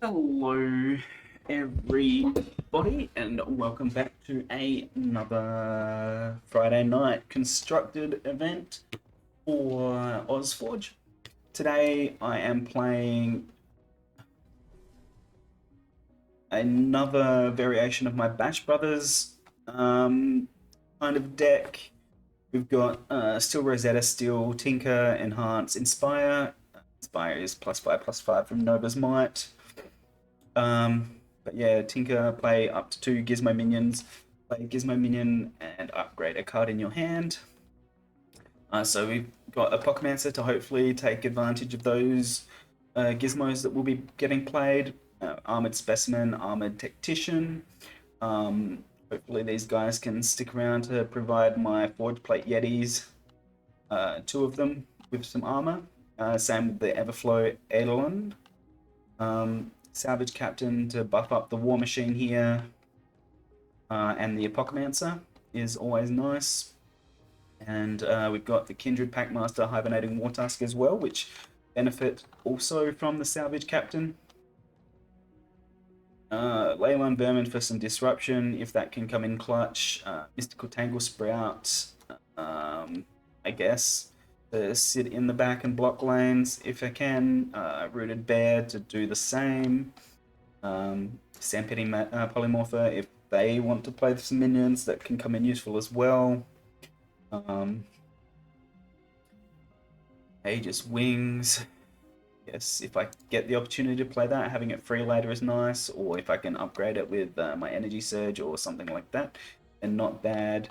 Hello, everybody, and welcome back to another Friday night constructed event for AusForge. Today, I am playing another variation of my Bash Brothers kind of deck. We've got Steel Rosetta, Steel, Tinker, Enhance, Inspire. Inspire is +5/+5 from Nova's Might. But yeah, Tinker, play up to 2 Gizmo minions, play Gizmo minion and upgrade a card in your hand. So we've got a Pokemancer to hopefully take advantage of those gizmos that will be getting played. Armored Specimen, Armored Tactician. Hopefully these guys can stick around to provide my Forge Plate Yetis, 2 of them with some armor. Same with the Everflow Eidolon. Salvage Captain to buff up the War Machine here. And the Apocalypser is always nice. And we've got the Kindred Packmaster Hibernating Wartusk as well, which benefit also from the Salvage Captain. Leyline Vermin for some disruption, if that can come in clutch. Mystical Tangle Sprout, I guess, to sit in the back and block lanes if I can. Rooted Bear to do the same. Sandpitting Polymorpher if they want to play some minions that can come in useful as well. Aegis Wings. Yes, if I get the opportunity to play that, having it free later is nice, or if I can upgrade it with my Energy Surge or something like that, then not bad.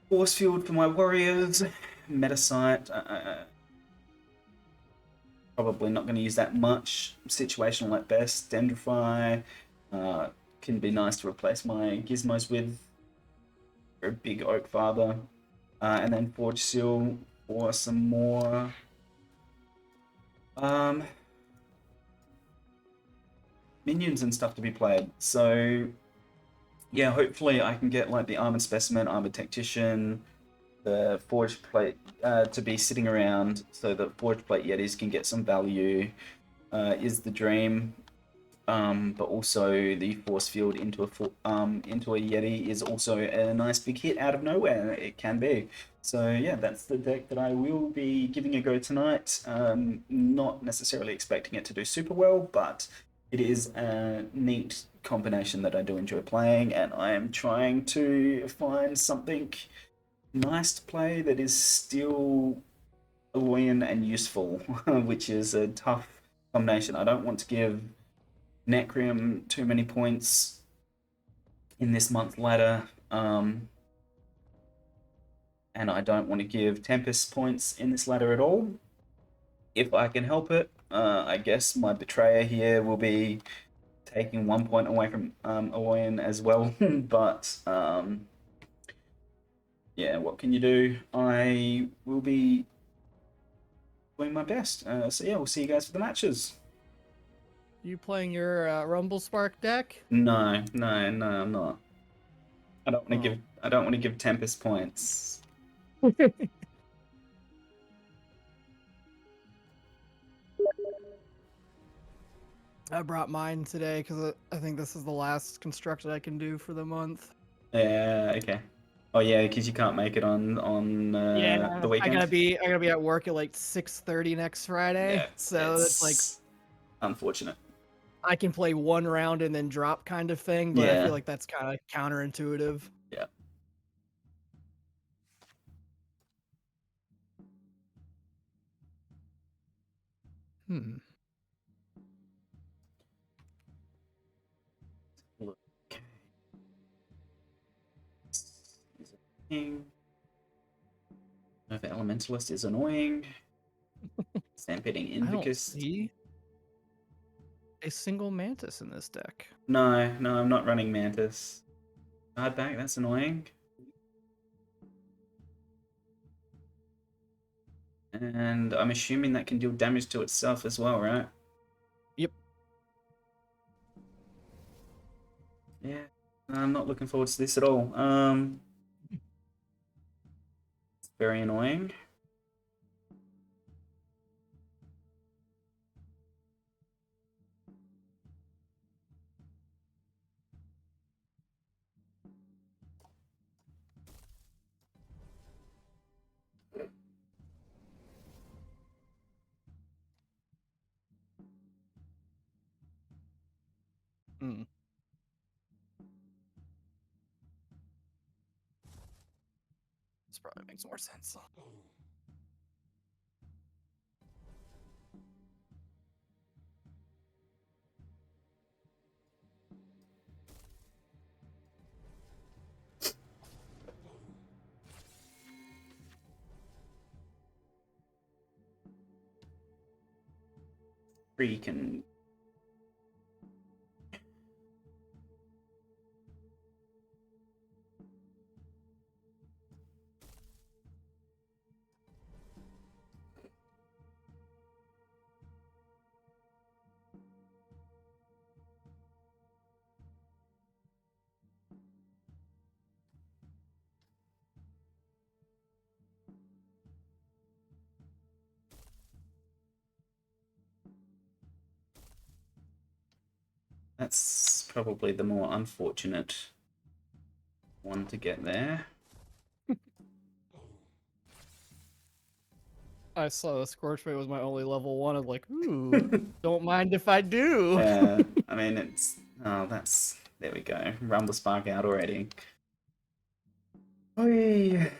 Force Field for my Warriors. Metasight. Probably not going to use that much. Situational at best. Dendrify. Can be nice to replace my Gizmos with. A big Oak Father. And then Forge Seal for some more. Minions and stuff to be played. So yeah, hopefully I can get like the Armored Specimen, Armored Tactician, the Forged Plate to be sitting around so that Forged Plate Yetis can get some value is the dream. But also the Force Field into a Yeti is also a nice big hit out of nowhere. It can be. So yeah, that's the deck that I will be giving a go tonight. Not necessarily expecting it to do super well, but it is a neat combination that I do enjoy playing, and I am trying to find something nice to play that is still Aloyan and useful, which is a tough combination. I don't want to give Necrium too many points in this month ladder, and I don't want to give Tempest points in this ladder at all. If I can help it, I guess my Betrayer here will be taking 1 point away from Aloyan as well, but yeah, what can you do? I will be doing my best. So yeah, we'll see you guys for the matches. You playing your Rumble Spark deck? No, I'm not. I don't want to give. I don't want to give Tempest points. I brought mine today because I think this is the last constructed I can do for the month. Yeah. Okay. Oh yeah, because you can't make it on Yeah, the weekend. I gotta be at work at like 6:30 next Friday. Yeah, So it's like unfortunate. I can play one round and then drop kind of thing, but I Yeah. feel like that's kind of counterintuitive. Yeah. Hmm. Look. He's a king. Nova Elementalist is annoying. Stampeding I don't Invicus. see a single Mantis in this deck. No, I'm not running Mantis. Guard back, that's annoying. And I'm assuming that can deal damage to itself as well, right? Yep. Yeah, I'm not looking forward to this at all. It's very annoying. This probably makes more sense. Freaking. That's probably the more unfortunate one to get there. I saw the Scorchbait was my only level 1. I'm like, ooh, don't mind if I do. Yeah, I mean, it's... Oh, that's... There we go. Rumble Spark out already. Oy.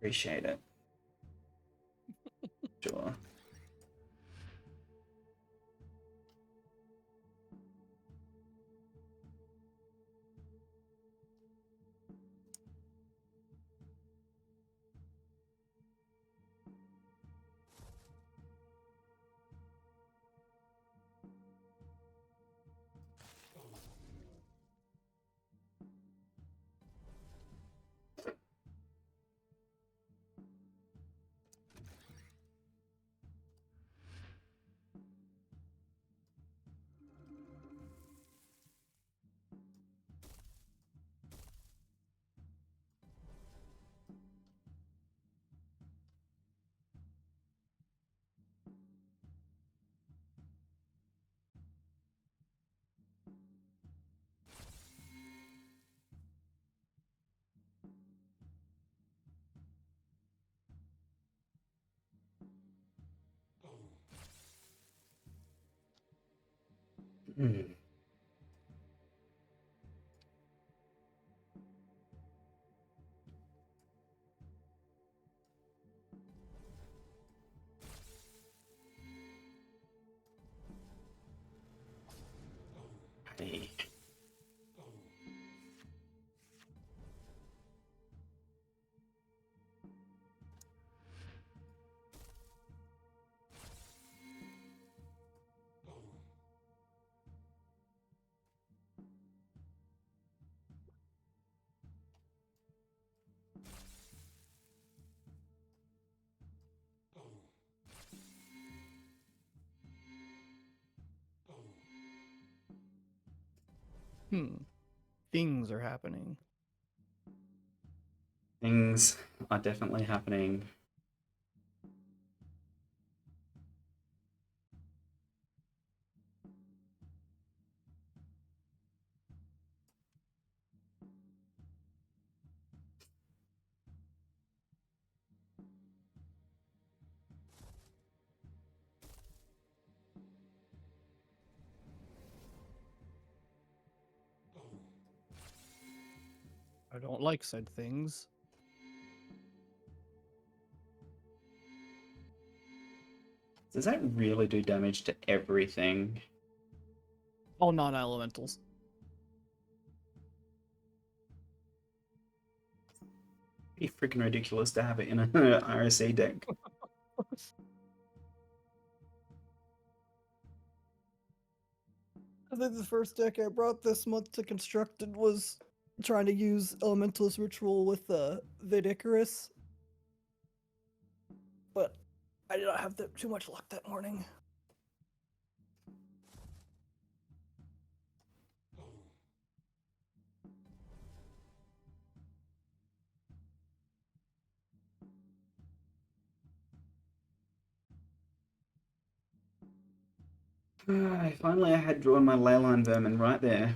Appreciate it. Sure. Hmm. Hey. Things are happening. Things are definitely happening. I don't like said things. Does that really do damage to everything? All non-elementals. Pretty freaking ridiculous to have it in a RSA deck. I think the first deck I brought this month to Constructed was trying to use Elementalist Ritual with Vid Icarus. But I did not have too much luck that morning. Finally, I had drawn my Leyline Vermin right there.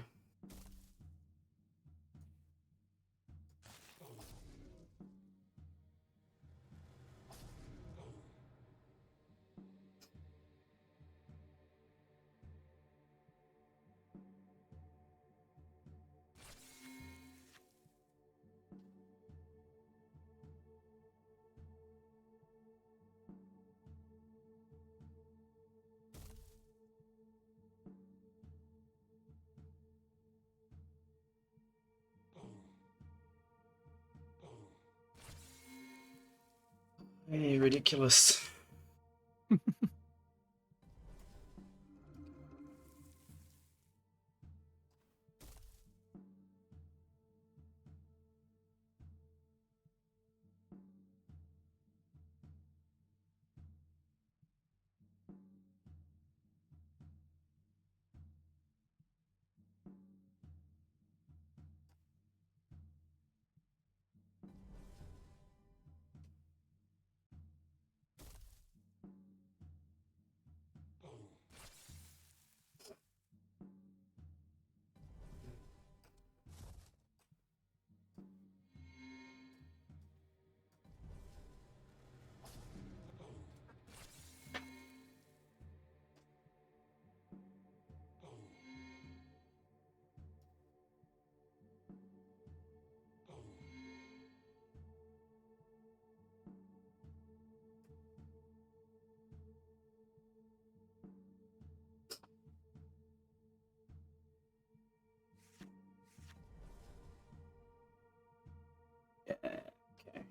Hey, ridiculous. Yeah, okay.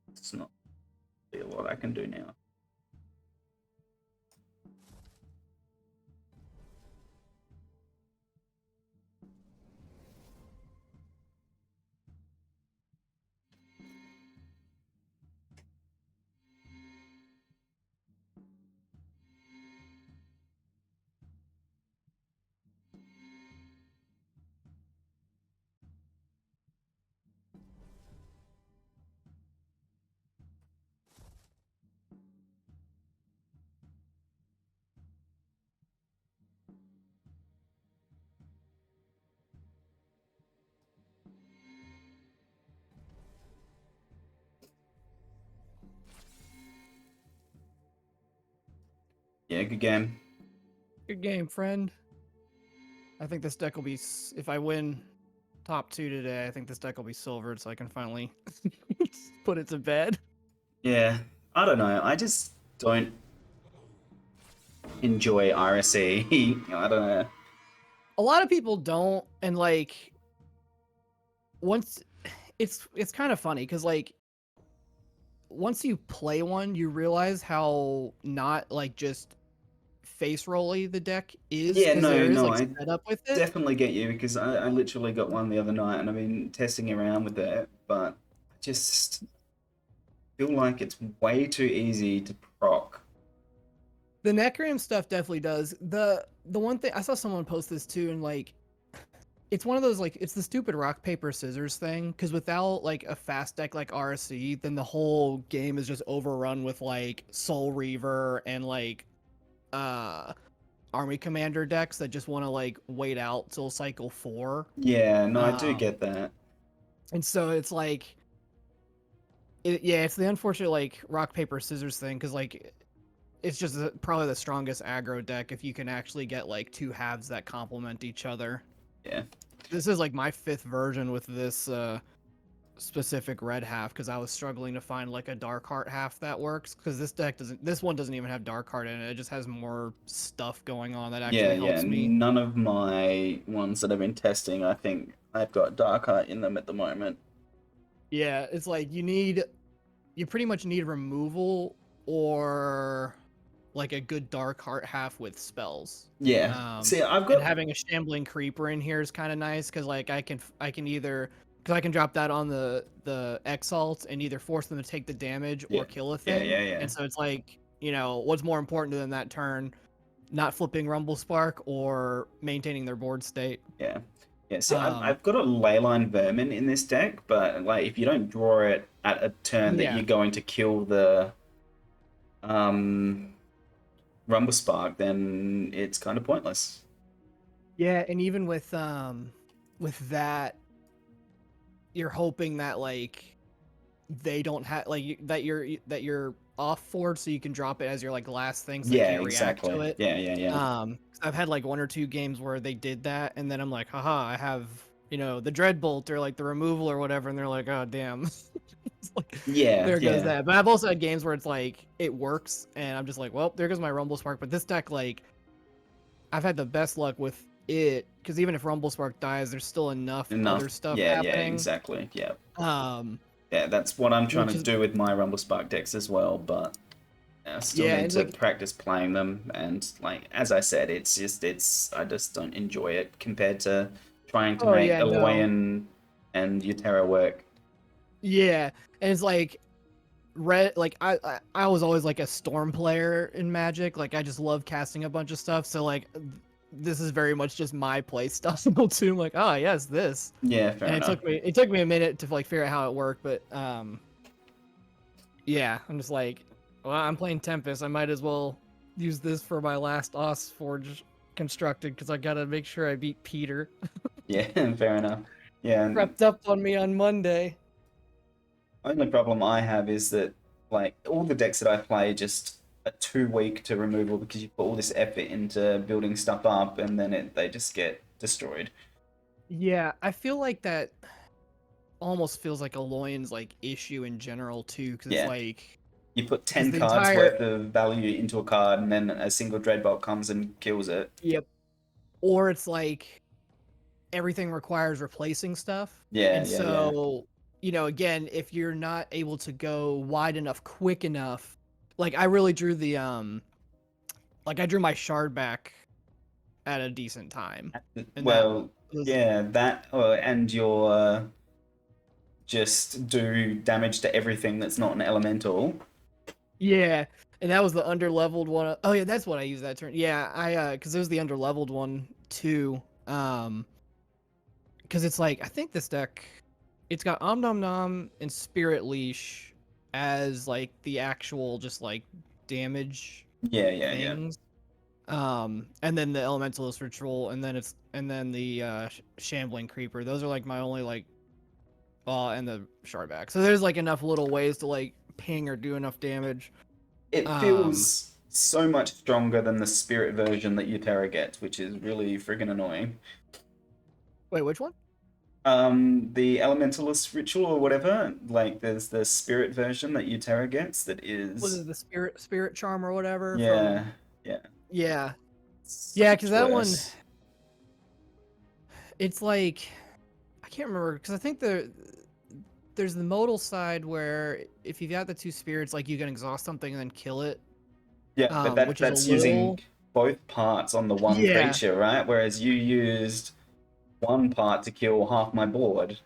It's not really a lot I can do now. Yeah, good game. Good game, friend. I think this deck will be, if I win top 2 today, I think this deck will be silvered so I can finally put it to bed. Yeah, I don't know. I just don't enjoy RSE. I don't know. A lot of people don't, and like once it's kind of funny because like once you play one, you realize how not like just face rolly the deck is Yeah, because no, there is no, like I setup with it. definitely get you because I literally got one the other night and I've been testing around with it, but I just feel like it's way too easy to proc. The Necram stuff definitely does. The one thing I saw someone post this too, and like it's one of those like it's the stupid rock paper scissors thing because without like a fast deck like RSC, then the whole game is just overrun with like Soul Reaver and like uh Army Commander decks that just want to like wait out till cycle 4. Yeah, no, I do Um, get that. and so it's like yeah, it's the unfortunate like rock paper scissors thing because like it's just probably the strongest aggro deck if you can actually get like 2 halves that complement each other. Yeah. This is like my 5th version with this specific red half because I was struggling to find like a dark heart half that works because this one doesn't even have dark heart in it. It just has more stuff going on that Yeah, actually yeah. helps me. None of my ones that I've been testing, I think I've got Dark Art in them at the moment. Yeah, it's like you pretty much need removal or like a good dark heart half with spells. Yeah. See, I've And got having a shambling creeper in here is kind of nice because like I can either because I can drop that on the exalt and either force them to take the damage yeah, or kill a yeah, thing. yeah, yeah, And so it's like what's more important than that turn, not flipping Rumble Spark or maintaining their board state. yeah, yeah. See, Um, I've got a Leyline Vermin in this deck, but like if you don't draw it at a turn that yeah, you're going to kill the um Rumble Spark, then it's kind of pointless. yeah, and even with that, you're hoping that like they don't have like that you're off forward so you can drop it as your like last thing so they Yeah, can't react to exactly. it. Yeah, yeah, yeah, 'Cause I've had like 1 or 2 games where they did that and then I'm like, haha, I have the Dreadbolt or like the removal or whatever, and they're like, oh damn. It's like, yeah, there goes yeah, that. But I've also had games where it's like it works and I'm just like, well, there goes my Rumble Spark. But this deck, like, I've had the best luck with because even if Rumble Spark dies, there's still enough Enough. other stuff Yeah, yeah, happening. exactly. Yeah. Um, Yeah, that's what I'm trying which to is do with my Rumble Spark decks as well, but I still yeah, need and to like practice playing them. And like as I said, I just don't enjoy it compared to trying to oh make yeah, Eloy no, and Utera work. yeah, and it's like red. Like I was always like a storm player in Magic. Like I just love casting a bunch of stuff. So like this is very much just my play style too. I'm like, oh yes, this. Yeah, fair And enough. it took me a minute to like figure out how it worked, but yeah, I'm just like, well, I'm playing Tempest. I might as well use this for my last AusForge Constructed because I gotta make sure I beat Peter. Yeah, fair enough. Yeah, and Crept up on me on Monday. only problem I have is that like all the decks that I play just are too weak to removal because you put all this effort into building stuff up and then they just get destroyed. Yeah, I feel like that almost feels like a Loyon's like issue in general too, because it's Yeah. like You put because 10 the cards entire worth of value into a card and then a single Dreadbolt comes and kills it. yep, or it's like everything requires replacing stuff, Yeah, and yeah, yeah. so again, if you're not able to go wide enough, quick enough, like I really drew the like I drew my shard back at a decent time, and that Well, was yeah, that and your just do damage to everything that's not an elemental. yeah, and that was the underleveled one. Oh yeah, that's what I used that turn. Yeah, I because it was the underleveled one too. Because it's like I think this deck, it's got Om Nom Nom and Spirit Leash as like the actual just like damage Yeah, yeah, yeah. things. And then the Elementalist Ritual, and then the Shambling Creeper. Those are like my only like and the Shardback. So there's like enough little ways to like ping or do enough damage. It Um, feels so much stronger than the spirit version that Utera gets, which is really friggin' annoying. wait, which one? The Elementalist ritual or whatever, like there's the spirit version that Utera gets that Was is it the Spirit Charm or whatever from? yeah, yeah, Yeah, so yeah, because much that one, worse. it's like I can't remember because I think there's the modal side where if you've got the two spirits, like you can exhaust something and then kill it, Yeah, but which is a that's using little both parts on the one yeah. creature, right? Whereas you used one part to kill half my board.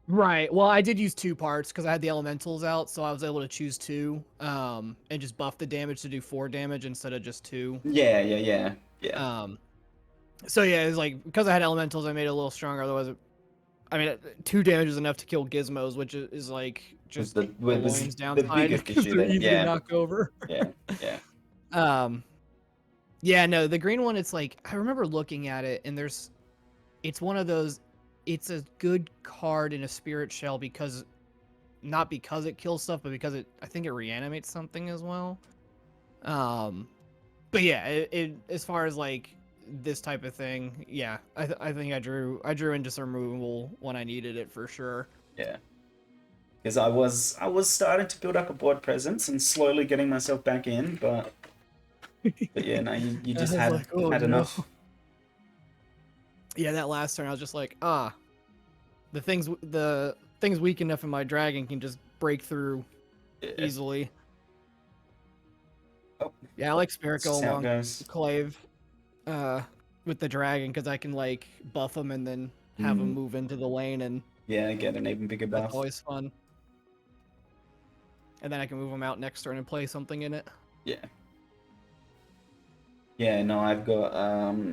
Right. Well, I did use two parts because I had the elementals out, so I was able to choose two, and just buff the damage to do 4 damage instead of just two. Yeah, yeah, yeah, yeah. Um, so yeah, it's like because I had elementals, I made it a little stronger. Otherwise, I mean, 2 damage is enough to kill gizmos, which is like Was just a was Loin's the downside biggest because issue they're there. easy to Yeah, knock over. yeah, yeah. Um, yeah, no, the green one, it's like I remember looking at it, and it's one of those. It's a good card in a spirit shell because not because it kills stuff, but because I think it reanimates something as well. Um, but yeah, it as far as like this type of thing, yeah, I think I drew into some removal when I needed it for sure. Yeah. Because I was starting to build up a board presence and slowly getting myself back in, but yeah, no, you I just was like, oh had no. enough. Yeah, that last turn I was just like, the things weak enough in my dragon can just break through Yeah. easily. Oh, Yeah, I like Spirit that's go just how it along goes. Clave, uh, with the dragon because I can like buff them and then have them Mm, move into the lane, and yeah, get an even bigger that's buff. always fun. And then I can move them out next turn and play something in it. Yeah. Yeah, no, I've got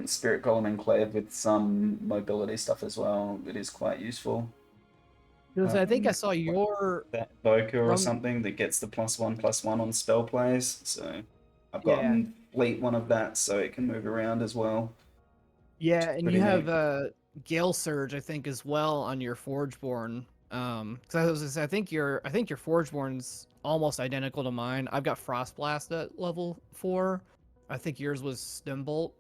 Spirit Column Enclave with some mobility stuff as well. It is quite useful. Because I think I Um, saw like your that Boker or rum. something that gets the +1/+1 on spell plays. So I've Yeah, gotten fleet one of that so it can move around as well. yeah, and you Pretty have neat. Gale Surge, I think, as well on your Forgeborn. Because I was gonna say, I think your Forgeborn's almost identical to mine. I've got Frost Blast at level 4. I think yours was Stimbolt.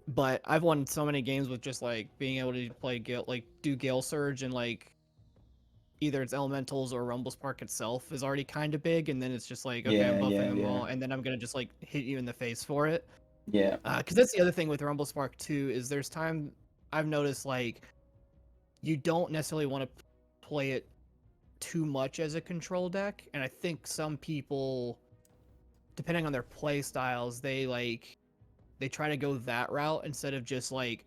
But I've won so many games with just like being able to play Gale, like do Gale Surge, and like either it's elementals or Rumble Spark itself is already kind of big, and then it's just like, okay, I'm Yeah, buffing yeah, them yeah. all, and then I'm gonna just like hit you in the face for it. Yeah. Because that's the other thing with Rumble Spark too, is there's time I've noticed like you don't necessarily want to play it too much as a control deck, and I think some people, depending on their play styles, they try to go that route instead of just like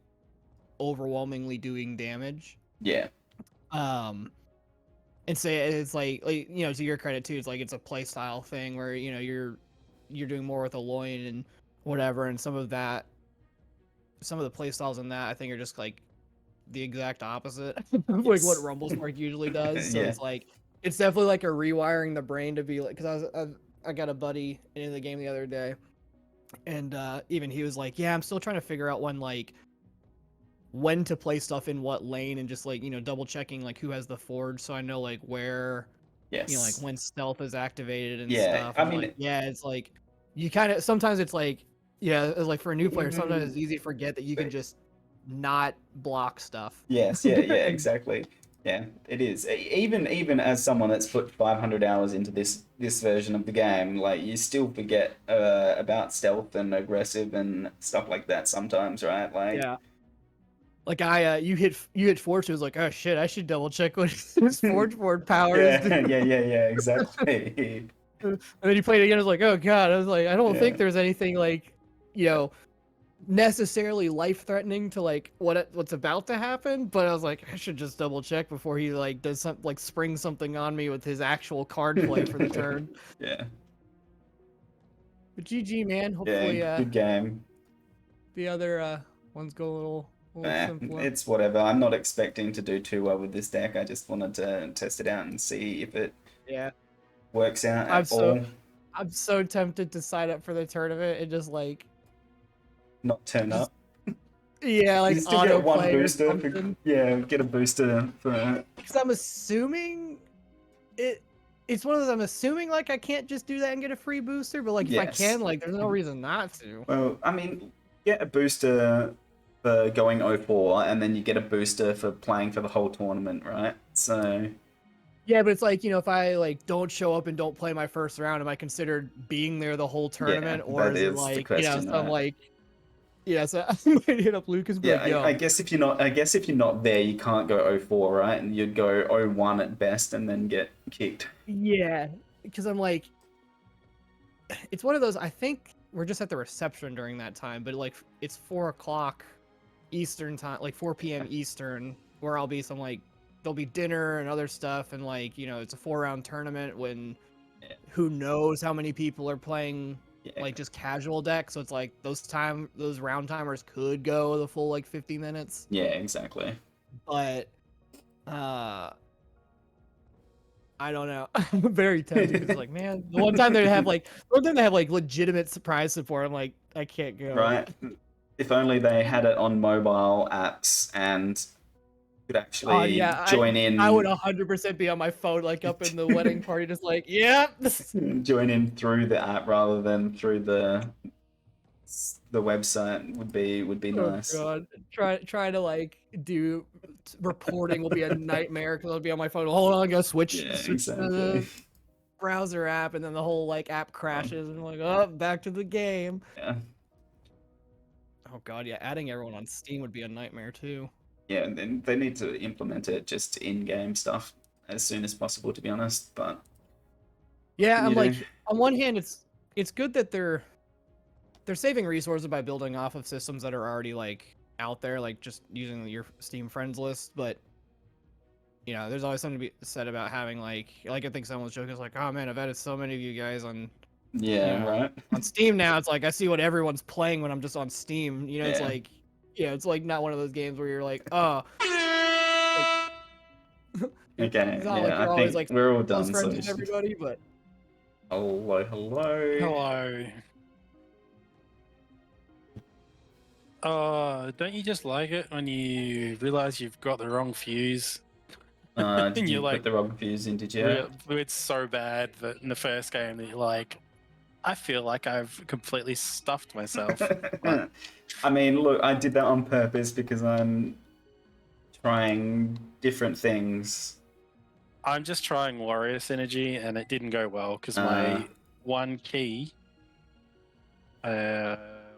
overwhelmingly doing damage. Yeah. And say it's like you know, to your credit too, it's like it's a play style thing where you know you're doing more with a loin and whatever, and some of the play styles in that I think are just like the exact opposite of like what Yes. Rumble Spark usually does. So Yeah. it's like it's definitely like a rewiring the brain to be like, because I got a buddy in the game the other day, and even he was like, yeah, I'm still trying to figure out when to play stuff in what lane, and just like, you know, double checking like who has the forge, so I know like where, you know, like Yes. when stealth is activated and Yeah. stuff. I And I'm like, mean, yeah, it's like you kind of sometimes it's like, yeah, it's like for a new player, sometimes it's even easy to forget that you can just not block stuff. yes, yeah, yeah, And exactly. Yeah, it is. Even as someone that's put 500 hours into this version of the game, like you still forget about stealth and aggressive and stuff like that sometimes, right? Like, yeah, like you hit forge, it was like, oh shit, I should double check what his forge board power is. yeah, yeah, yeah, yeah, exactly. And then you played it again, I was like, oh god, I was like, I don't Yeah, think there's anything like, you know, necessarily life threatening to like what's about to happen, but I was like, I should just double check before he like does something like spring something on me with his actual card play for the turn. yeah, But GG, man. yeah. Hopefully Good game. the other ones go a little simpler. It's whatever. I'm not expecting to do too well with this deck. I just wanted to test it out and see if it Yeah. works out I'm at all. so tempted to sign up for the tournament and just like Not turn just up. yeah, You like still auto get one play or booster for, something. yeah, get a booster for Because I'm assuming it's one of those, I'm assuming like I can't just do that and get a free booster, but like if I yes. can, like there's no reason not to. Well, I mean, get a booster for going 0-4 and then you get a booster for playing for the whole tournament, right? So Yeah, but it's like, you know, if I like don't show up and don't play my first round, am I considered being there the whole yeah, tournament, or that is it is the like, you know, question, some right? like, yeah, so I might hit up Lucas and be Yeah, like, I yo, guess if you're not, I guess if you're not there, you can't go 0-4, right? And you'd go 0-1 at best and then get kicked. yeah, because I'm like, it's one of those. I think we're just at the reception during that time, but like it's 4 o'clock Eastern time, like 4 p.m. Eastern, where I'll be some like there'll be dinner and other stuff, and like, you know, it's a 4 round tournament when Yeah, who knows how many people are playing yeah, like just casual decks. So it's like those round timers could go the full like 50 minutes, yeah, exactly. but uh I don't know. I'm very tempted because like, man, the one time they have like legitimate surprise support, I'm like, I can't go. Right? If only they had it on mobile apps and could Oh actually yeah, join I would in 100% be on my phone like up in the wedding party, just like, yep. join in through the app rather than through the website would be Oh nice. god, try to like do reporting will be a nightmare because I'll be on my phone. Hold on, I gotta Yeah, switch to exactly. the browser app, and then the whole like app Um, crashes, and I'm like, oh, back to the game. yeah, Oh god, yeah, adding everyone on Steam would be a nightmare too. yeah, and then they need to implement it just in-game stuff as soon as possible, to be honest. But what Yeah, can I'm you do? like, on one hand, it's good that they're saving resources by building off of systems that are already like out there, like just using your Steam friends list. But you know, there's always something to be said about having I think someone was joking, it's like, oh man, I've added so many of you guys on, you Yeah, know, right. on Steam now. It's like I see what everyone's playing when I'm just on Steam. You know, it's Yeah. like, yeah, it's like not one of those games where you're like, oh, like it's Okay. not like Yeah, I you're always think like we're all close done. So friends with everybody, but hello, hello. Hello. Don't you just like it when you realize you've got the wrong fuse? Did And you you're put like, the wrong fuse in? Did you? it's so bad that in the first game that you're like, I feel like I've completely stuffed myself. But I mean, look, I did that on purpose because I'm trying different things. I'm just trying Warrior Synergy and it didn't go well because Uh, my one key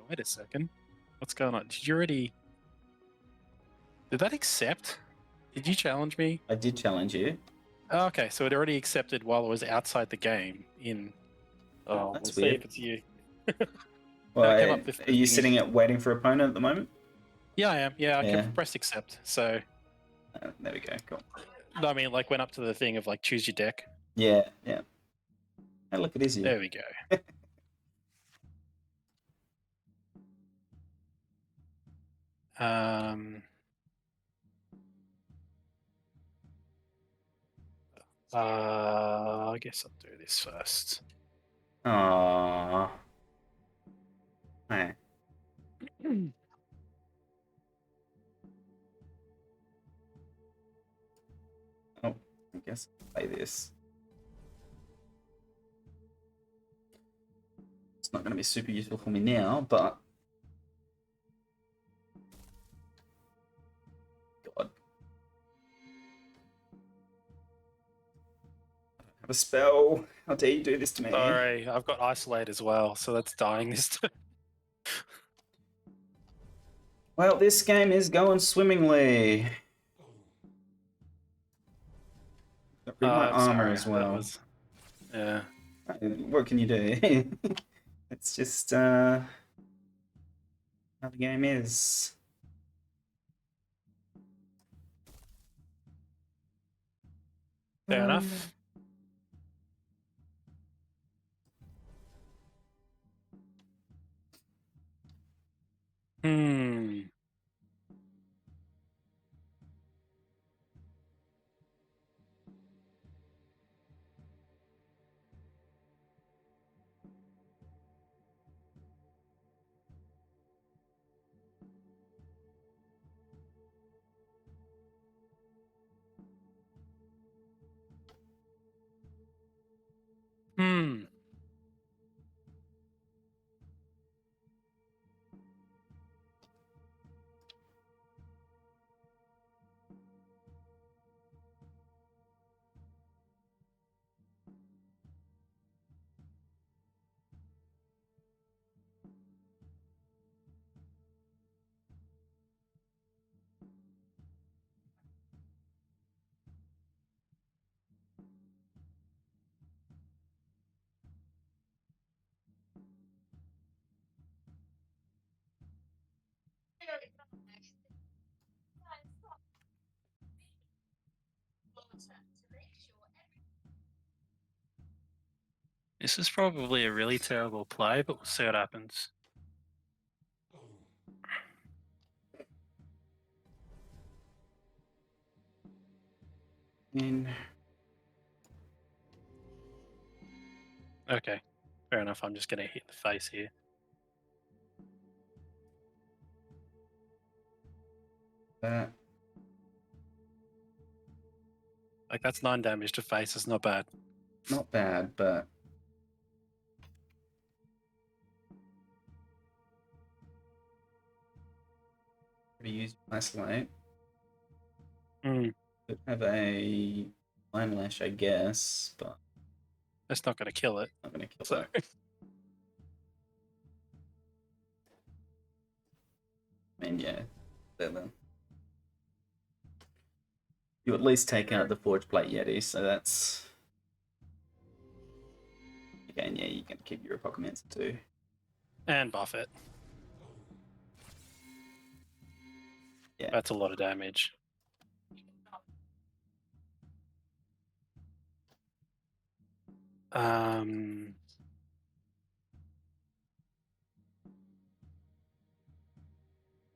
wait a second. What's going on? Did you already... Did that accept? Did you challenge me? I did challenge you. Oh, okay, so it already accepted while I was outside the game in... Oh, That's let's see weird. if it's you. Well, It came up with are the you thingy. sitting at waiting for opponent at the moment? Yeah, I am. Yeah, I Yeah. can press accept. So, There we go. Cool. I mean, like, went up to the thing of, like, choose your deck. Yeah. Hey, look, it is you. There we go. I guess I'll do this first. Aww. Hey. Oh, I guess I'll play this. It's not going to be super useful for me now, but... God. I don't have a spell. How dare you do this to me? Sorry, I've got isolate as well, so that's dying this time. Well, this game is going swimmingly. Got rid of my I'm armor sorry, as that well. was... Yeah. What can you do? It's just how the game is. Fair enough. Hmm. Hmm. This is probably a really terrible play, but we'll see what happens. Okay, fair enough. I'm just going to hit the face here. That. Like, that's 9 damage to face. It's not bad. Not bad, but use isolate. Hmm. Could have a line lash, I guess, but That's not going to kill it. not going to kill So, it. I mean, yeah, then you at least take out the Forge Plate Yeti, so that's again, yeah, you can keep your Apocalypse too. and buff it. Yeah, That's a lot of damage.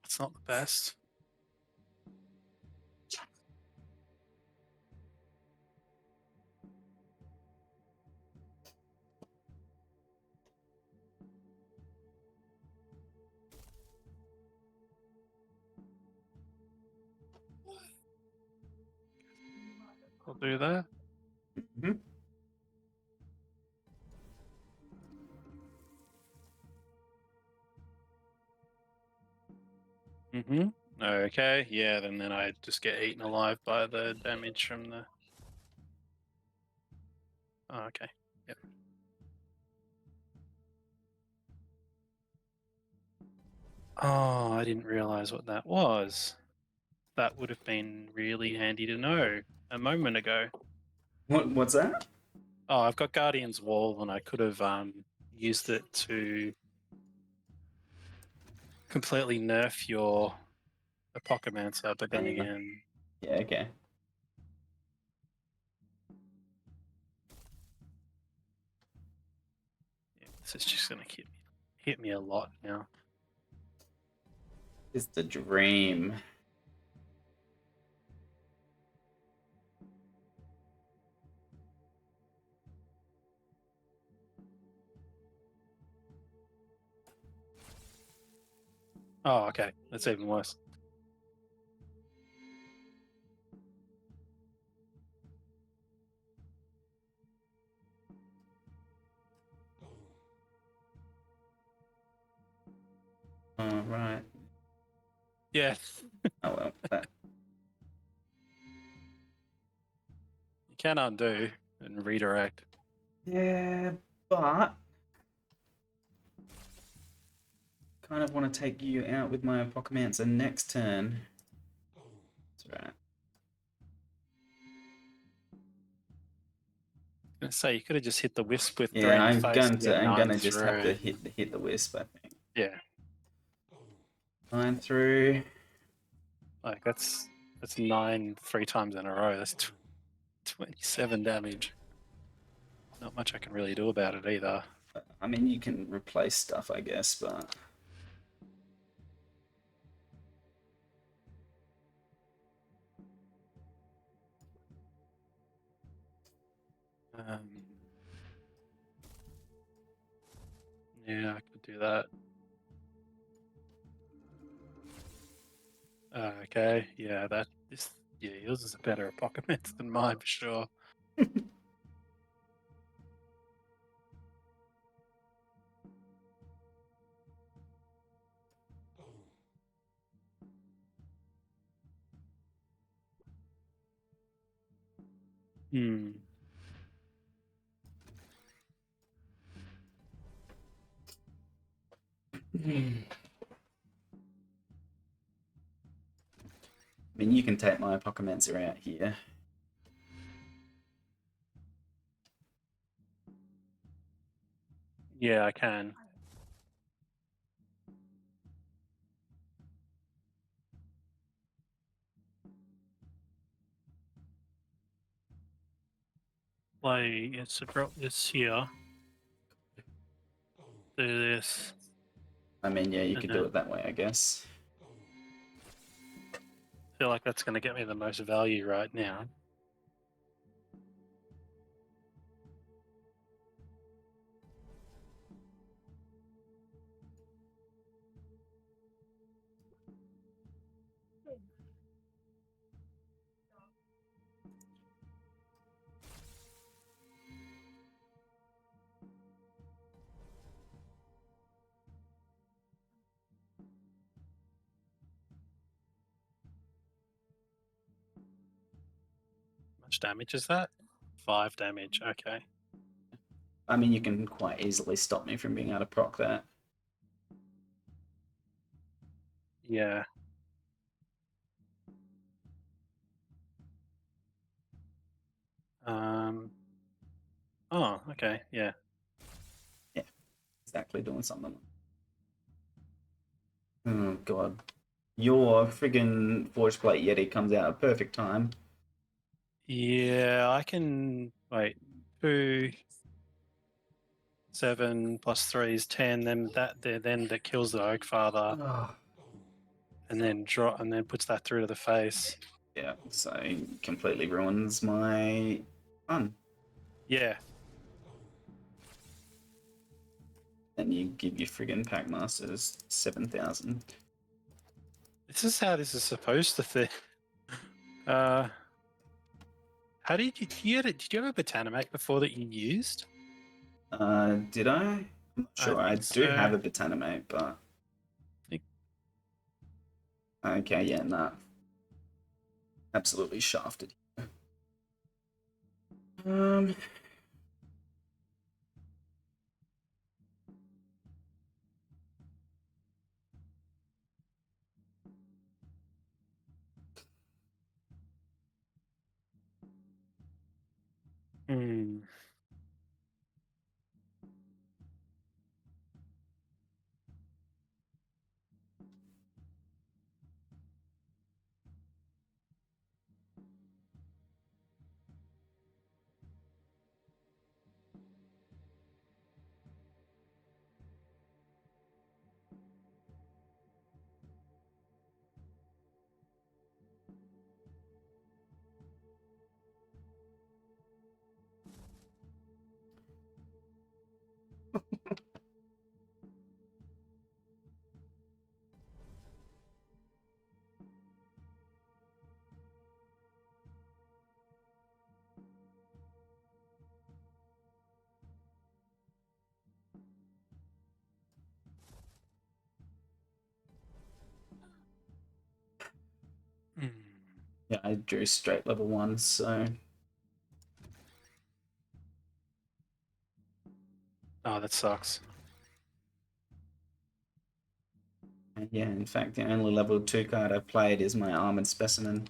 It's not the best. I'll do that. mm-hmm. Mm-hmm. Okay, yeah, then I just get eaten alive by the damage from the... Oh, okay. Yep. Oh, I didn't realize what that was. That would have been really handy to know a moment ago. What's that? Oh, I've got Guardian's Wall, and I could have used it to completely nerf your Apocalypse, but then again, Yeah, okay. yeah, this is just gonna hit me a lot now. It's the dream. Oh, okay, that's even worse. Oh, right. Yeah, Oh, well. That, you can undo and redirect. yeah, but kind of want to take you out with my Apocalypse next turn. That's right. I was gonna say you could have just hit the wisp with three Yeah, in your I'm face. going To to. get I'm 9 gonna just have to through. hit the wisp. I think. Yeah, 9 through. like that's 9 3 times in a row. That's 27 damage. Not much I can really do about it either. I mean, you can replace stuff, I guess, but Um, yeah, I could do that. Okay, yeah, yeah, yours is a better Apocalypse than mine for sure. Hmm. I mean, you can take my Apocalypse out here. Yeah, I can. Play. It's a drop this here. Do this, I mean, yeah, you and could do then it that way, I guess. feel like that's going to get me the most value right now. How much damage is that? 5 damage. Okay. I mean, you can quite easily stop me from being able to proc that. Yeah. Um. Oh, okay. Yeah. Yeah, exactly doing something. Oh, God. Your friggin' Forge Plate Yeti comes out at perfect time. Yeah, I can wait. 2, 7 plus 3 is 10. Then that kills the Oak Father, Oh. and then puts that through to the face. Yeah, so completely ruins my fun. Yeah. And you give your friggin' Packmasters 7,000. This is how this is supposed to think. How did you have a Botanimate before that you used? Did I? I'm not I sure. I think do so. have a Botanimate, but. Think- Okay, yeah, nah. Absolutely shafted. Um. Yeah, I drew straight level 1, so... Oh, that sucks. And yeah, in fact, the only level 2 card I've played is my Armored Specimen.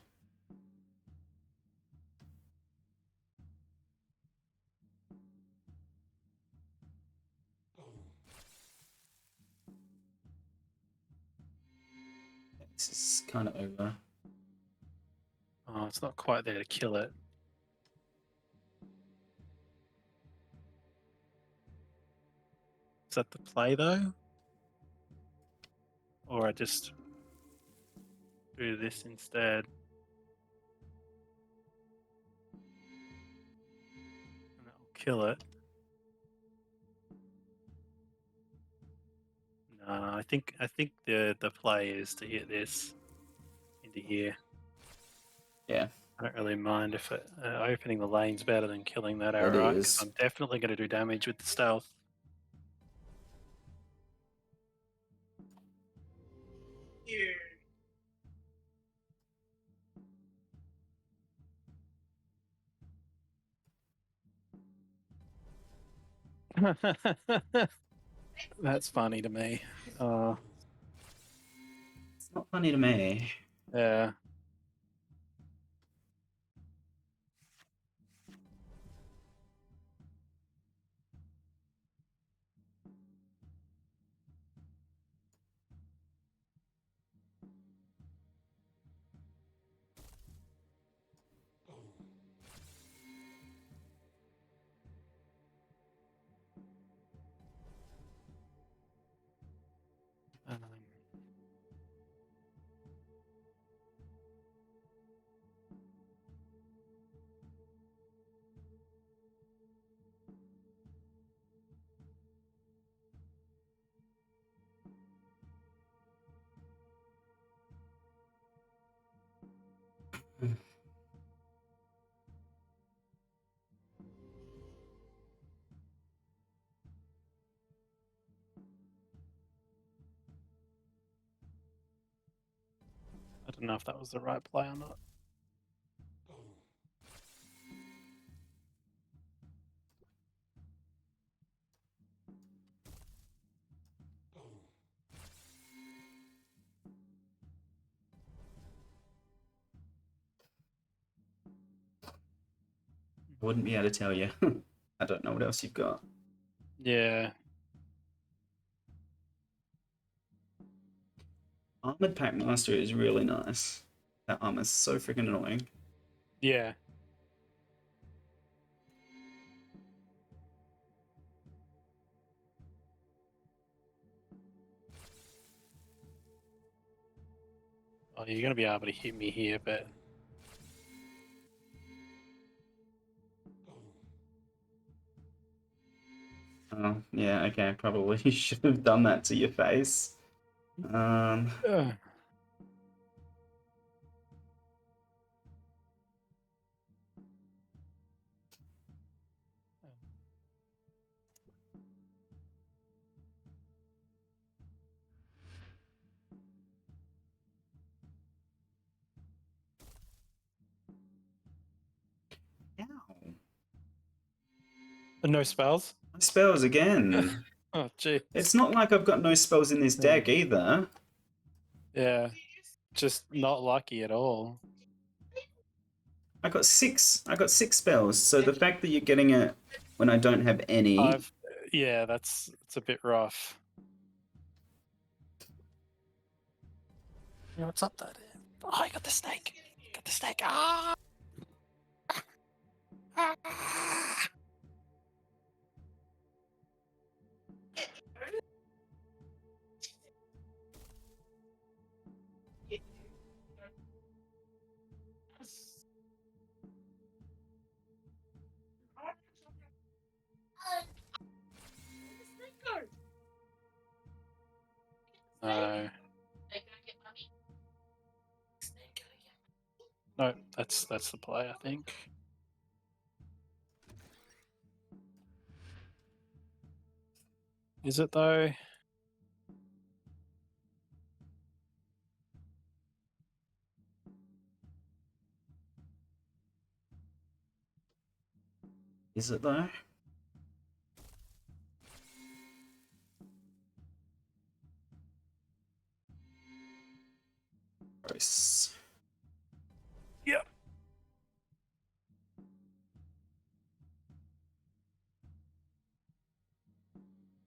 This is kind of over. Oh, it's not quite there to kill it. Is that the play though? Or I just do this instead? And that'll kill it. No, I think the play is to hit this into here. Yeah, I don't really mind if opening the lane's better than killing that it arrow. is. I'm definitely going to do damage with the stealth. That's funny to me. It's not funny to me. Yeah. Um, I don't know if that was the right play or not. I wouldn't be able to tell you. I don't know what else you've got. Yeah. Armored Packmaster is really nice. That armor's so freaking annoying. Yeah. Oh, you're going to be able to hit me here, but Oh, yeah, okay, probably should have done that to your face. Ugh. Ow. No spells? My spells again. Oh, jeez. It's not like I've got no spells in this deck either. Yeah. Just not lucky at all. I got six spells, so the fact that you're getting it when I don't have any. Yeah, it's a bit rough. Yeah, what's up there? Oh, I got the snake. Got the snake. Ah! Ah! No. No, that's the play, I think. Is it though? Is it though? Gross. Yep.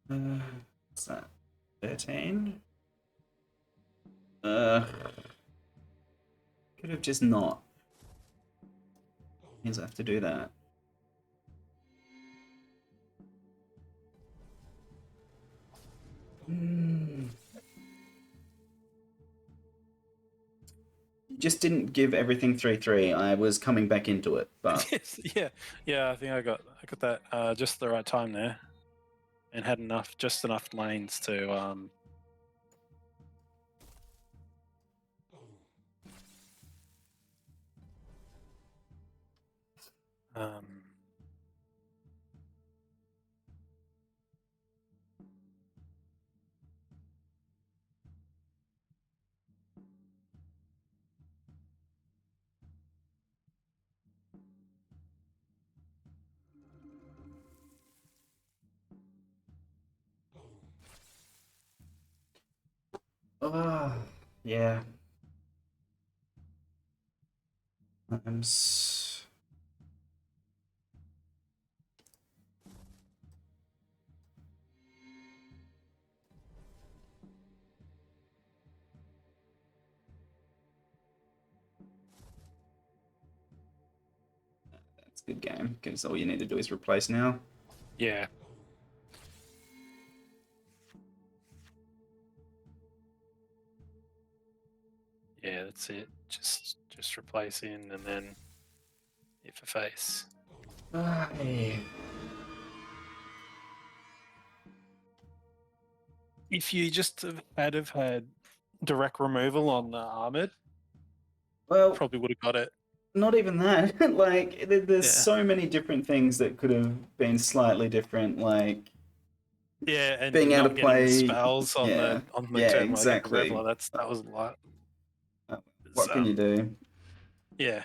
What's that? 13? Could have just not. Means I have to do that. Just didn't give everything 3-3. I was coming back into it, but yeah. I think I got that just the right time there, and had just enough lanes to um. yeah. That's a good game because all you need to do is replace now. Yeah. Yeah, that's it. Just replace in and then hit for face. Yeah. If you just had direct removal on the armored, Well, probably would have got it. not even that. Like, there's Yeah. so many different things that could have been slightly different. Like, Yeah, and being able not to getting the play. spells on Yeah, the yeah, turn one against the exactly. Reveler. That was a lot. What can you do? Yeah.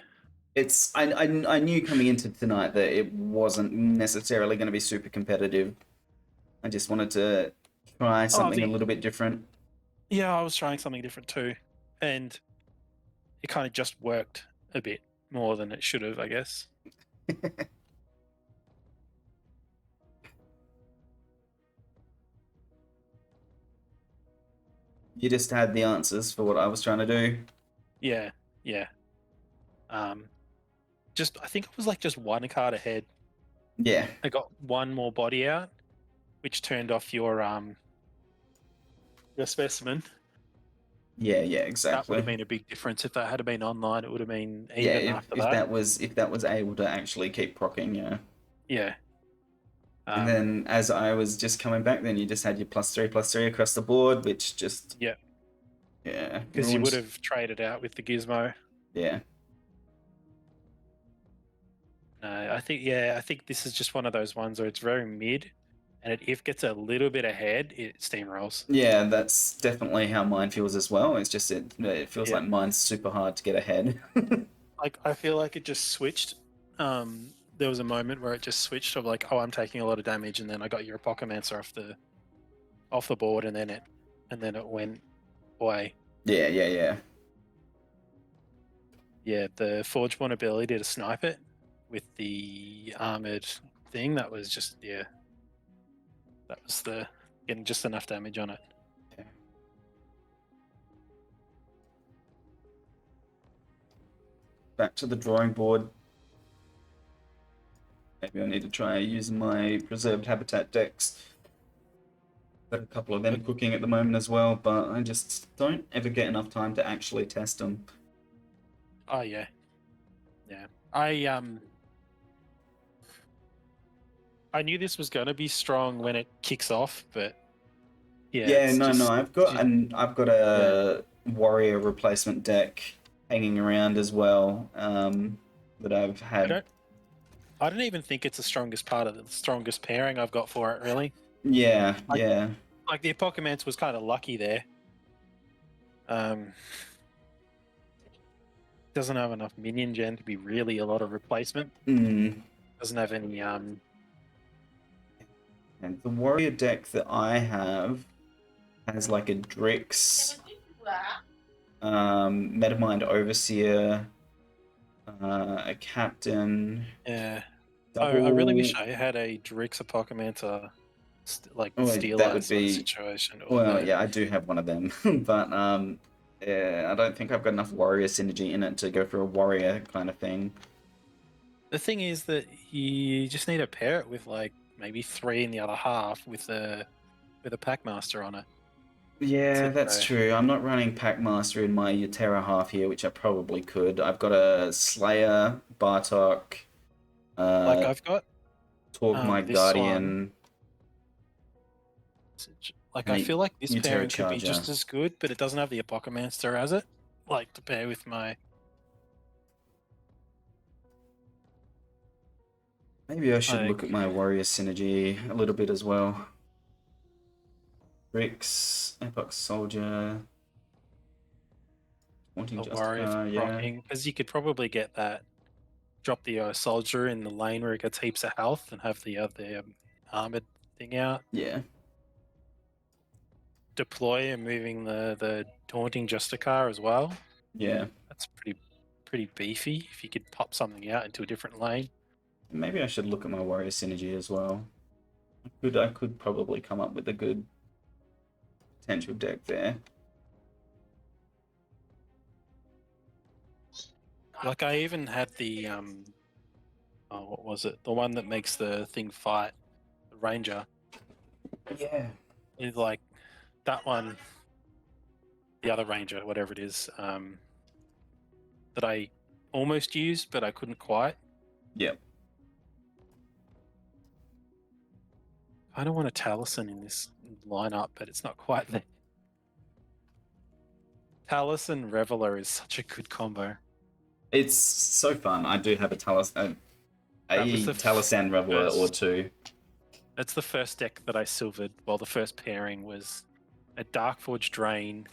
It's I knew coming into tonight that it wasn't necessarily going to be super competitive. I just wanted to try something a little bit different. Yeah, I was trying something different too, and it kind of just worked a bit more than it should have, I guess. You just had the answers for what I was trying to do. Yeah, yeah. Just I think it was like just one card ahead. Yeah, I got one more body out, which turned off your specimen. yeah, That would exactly. have been a big difference if that had been online. It would have been Yeah, even after that. if that was able to actually keep procking, yeah. Yeah. And then as I was just coming back, then you just had your +3/+3 across the board, which just Yeah, because you ruined. would have traded out with the gizmo. Yeah, I think this is just one of those ones where it's very mid, and if it gets a little bit ahead, it steamrolls. yeah, that's definitely how mine feels as well. It's just it feels Yeah. like mine's super hard to get ahead. Like I feel like it just switched. There was a moment where it just switched of like, oh, I'm taking a lot of damage, and then I got your Apocalypser off the board, and then it went away. Yeah, yeah, yeah. Yeah, the Forge Born ability to snipe it with the armored thing, that was just that was the getting just enough damage on it. Back to the drawing board. Maybe I need to try using my preserved habitat decks. Got a couple of them cooking at the moment as well, but I just don't ever get enough time to actually test them. Oh yeah, yeah. I knew this was going to be strong when it kicks off, but yeah. Yeah, It's no, just, I've got a warrior replacement deck hanging around as well. That I've had. I don't even think it's the strongest part of the strongest pairing I've got for it, really. Yeah, Like- yeah. Like the Apocalypse was kind of lucky there. Doesn't have enough minion gen to be really a lot of replacement. Mm. Doesn't have any And the warrior deck that I have has like a Drix, Metamind Overseer, a Captain, yeah. I really wish double. I had a Drix Apocalypse like Oh, that stealer would sort of be. situation. Or Well, the yeah, I do have one of them, but yeah, I don't think I've got enough warrior synergy in it to go for a warrior kind of thing. the thing is that you just need to pair it with like maybe 3 in the other half with a Packmaster on it. Yeah, To that's go. true. I'm not running Packmaster in my Utera half here, which I probably could. I've got a Slayer, Bartok, Like uh, I've got Torg my this one. Guardian, Like and I a feel like this Utera pairing could be Charger. just as good, but it doesn't have the Apocalypse as it. Like to pair with my. Maybe I should look Like at my warrior synergy a little bit as well. Bricks, Epoch Soldier, Wanting a warrior for Justicar, yeah. proccing, because you could probably get that. Drop the soldier in the lane where it gets heaps of health, and have the other armored thing out. Yeah. Deploy and moving the taunting Justicar as well. Yeah. That's pretty beefy. If you could pop something out into a different lane. Maybe I should look at my warrior synergy as well. I could probably come up with a good potential deck there. Like I even had the oh, what was it? The one that makes the thing fight, the Ranger. Yeah. Is like that one, the other Ranger, whatever it is, that I almost used, but I couldn't quite. Yep. I don't want a Taliesin in this lineup, but it's not quite there. Taliesin Reveler is such a good combo. It's so fun. I do have a That was the Taliesin Reveler or first- two. That's the first deck that I silvered. Well, the first pairing was a Darkforge Drain,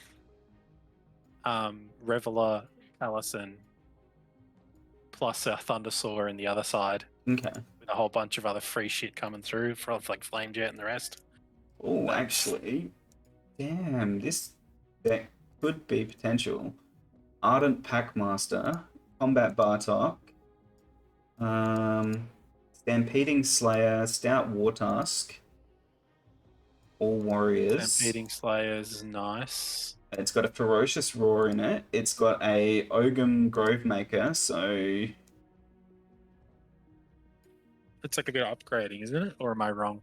Reveler, Taliesin, plus a Thundersaw in the other side, Okay. with a whole bunch of other free shit coming through from like Flame Jet and the rest. Oh, That's- actually, damn, this deck could be potential. Ardent Packmaster, Combat Bartok, Stampeding Slayer, Stout Wartask, all warriors. Stampeding Slayers is nice. It's got a Ferocious Roar in it. It's got a Ogum Grovemaker, so It's like a good upgrading, isn't it? Or am I wrong?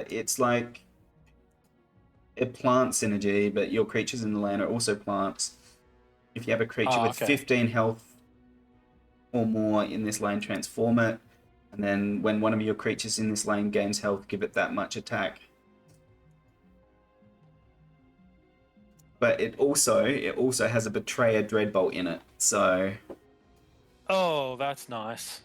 it's like a plant synergy, but your creatures in the land are also plants. If you have a creature with 15 health or more in this lane, transform it. And then when one of your creatures in this lane gains health, give it that much attack. But it also has a Betrayer Dreadbolt in it. So Oh, that's nice.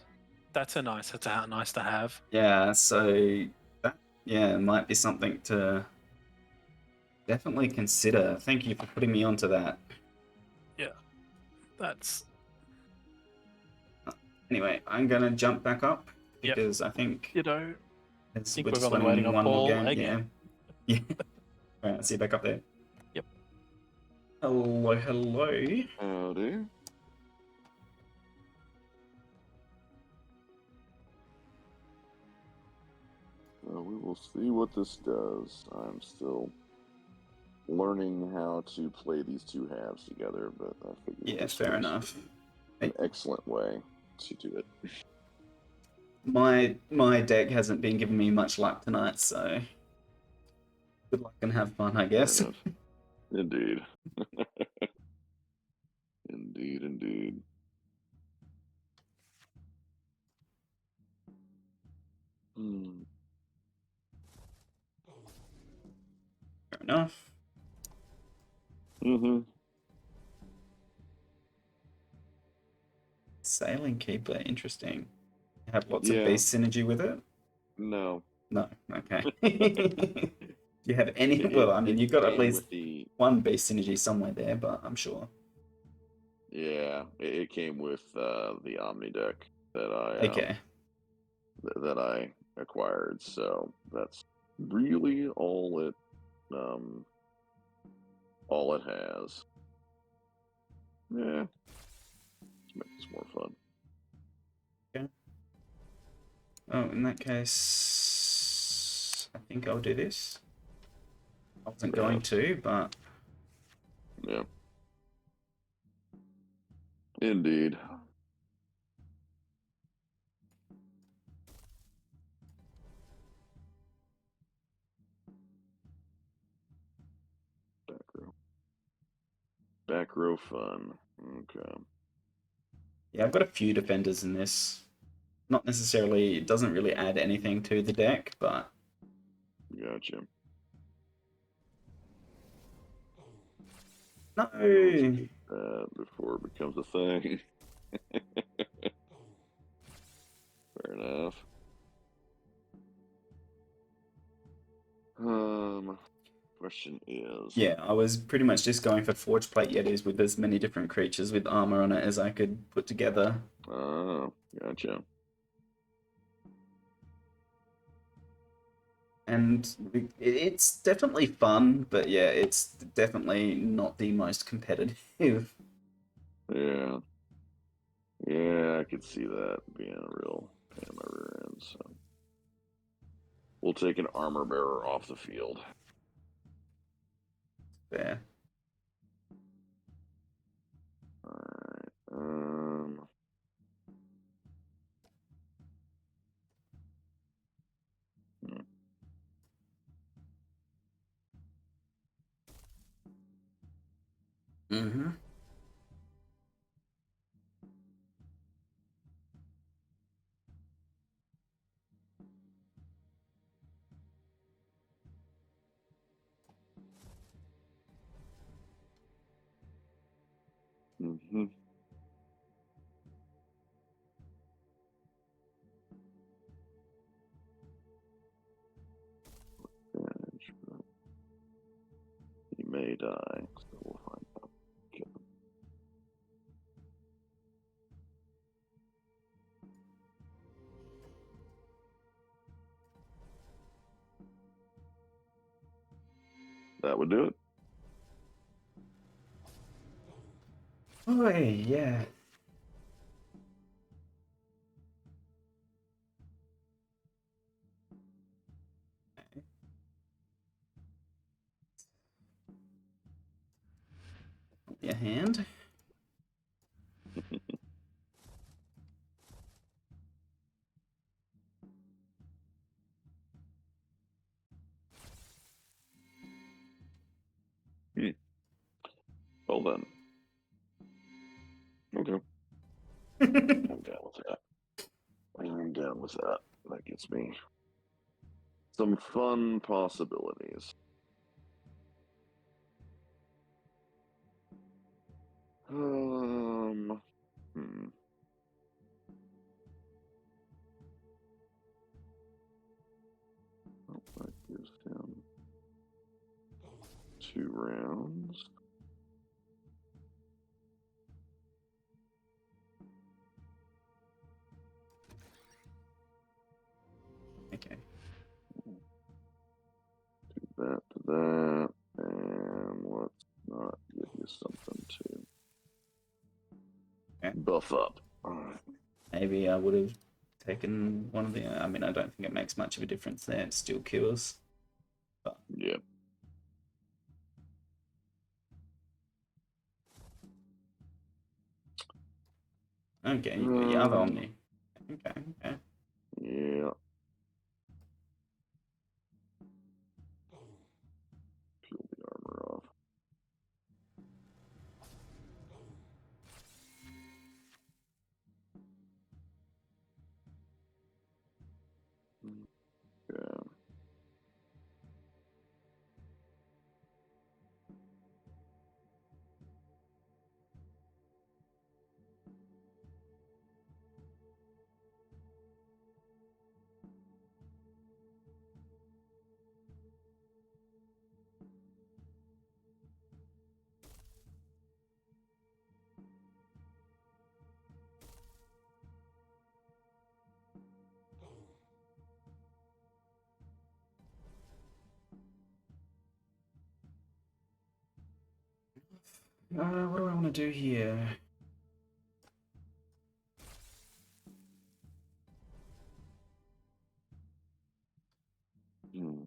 That's nice to have. yeah, so that might be something to definitely consider. Thank you for putting me onto that. Yeah, that's Anyway, I'm gonna jump back up Yep. because I think think we're we've just only running waiting on one more Paul game. again. Yeah. All right, see you back up there. Yep. Hello, hello. Howdy. We will see what this does. I'm still learning how to play these two halves together, but I figured Yeah, this fair was enough. an excellent way to do it. My deck hasn't been giving me much luck tonight, so good luck and have fun, I guess. Fair enough. Indeed. Indeed. Fair enough. Mm-hmm. Sailing Keeper, interesting. Have lots of Yeah. base synergy with it? No. No, okay. Do you have any? Well, I mean, you've got at came least with the one base synergy somewhere there, but I'm sure. Yeah, it came with the Omni deck that I Okay. that I acquired. So that's really um, all it has. Yeah, let's make this more fun. Okay. Oh, in that case, I think I'll do this. I wasn't going to, but Yeah, indeed. Back row. Back row fun. Okay. yeah, I've got a few defenders in this. Not necessarily, it doesn't really add anything to the deck, but Gotcha. no. Let's get that before it becomes a thing. Fair enough. Question is. Yeah, I was pretty much just going for Forge Plate Yetis with as many different creatures with armor on it as I could put together. Oh, gotcha. And it's definitely fun, but yeah, it's definitely not the most competitive. Yeah. Yeah, I could see that being a real pain in my rear end. So we'll take an armor bearer off the field. Fair. All right. Hmm. Mm-hmm. Mm-hmm. Advantage, but he may die, so we'll find out. Okay. That would do it. Oh, yeah. Your hand. Well then. Okay. I'm down with that. I'm down with that. That gets me some fun possibilities. Um, hmm. Oh, that gives him 2 rounds. Okay. That to that, and let's not give you something to Okay. buff up. All right. Maybe I would have taken one of the. I mean, I don't think it makes much of a difference there. It still kills. But Yeah. okay, you got your other Omni. Okay, okay. Yeah. Peel the armor off. Yeah. What do I want to do here? Hmm.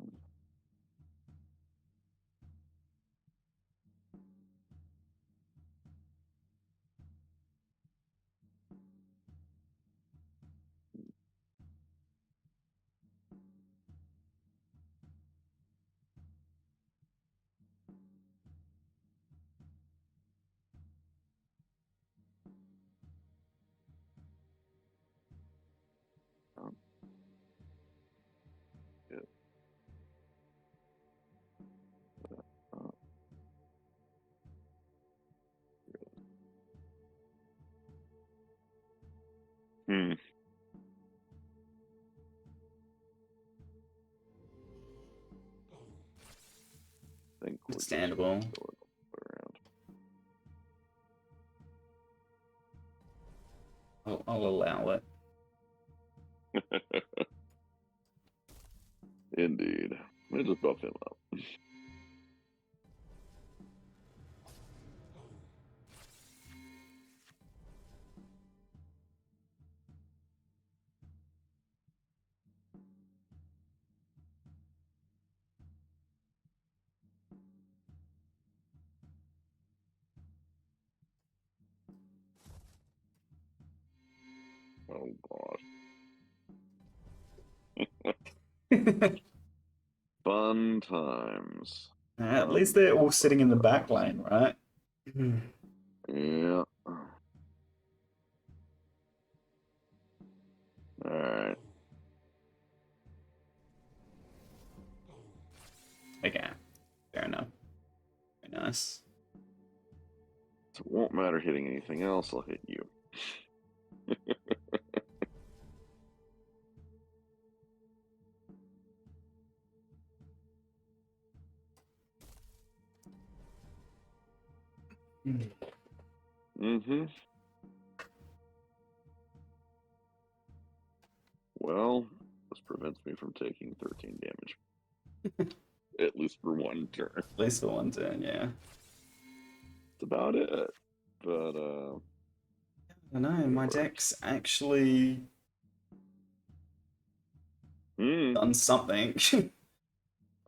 Um, yeah. Uh, hmm. Think we're just gonna Understandable. throw it I'll allow it. around. Indeed. I just buff him up. Oh god. Fun times. At least they're all sitting in the back lane, right? Yeah. Alright. Okay, fair enough. Very nice. So it won't matter hitting anything else, I'll hit you. Mm-hmm. Well, this prevents me from taking 13 damage. At least for one turn. At least for one turn, yeah. That's about it. But, I know, my works. deck's actually done something.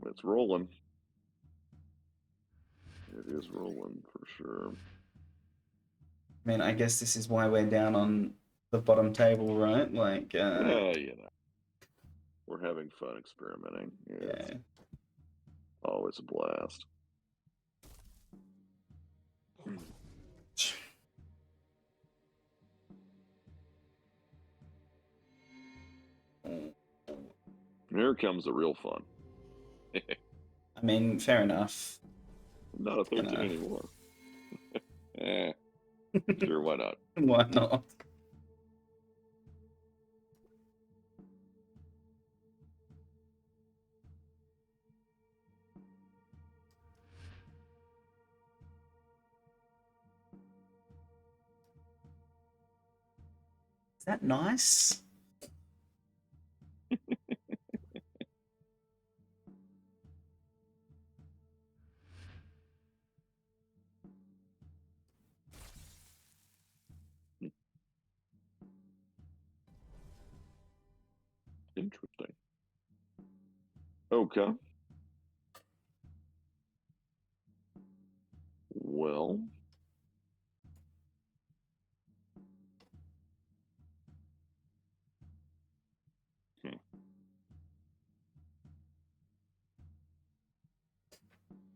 It's rolling. It is rolling for sure. I mean, I guess this is why we're down on the bottom table, right? Like, Yeah, you know. We're having fun experimenting. Yeah, it's yeah. always a blast. Here comes the real fun. I mean, fair enough. Not a 13 know. anymore. Sure, why not? Why not? Is that nice? Interesting. Okay. Well.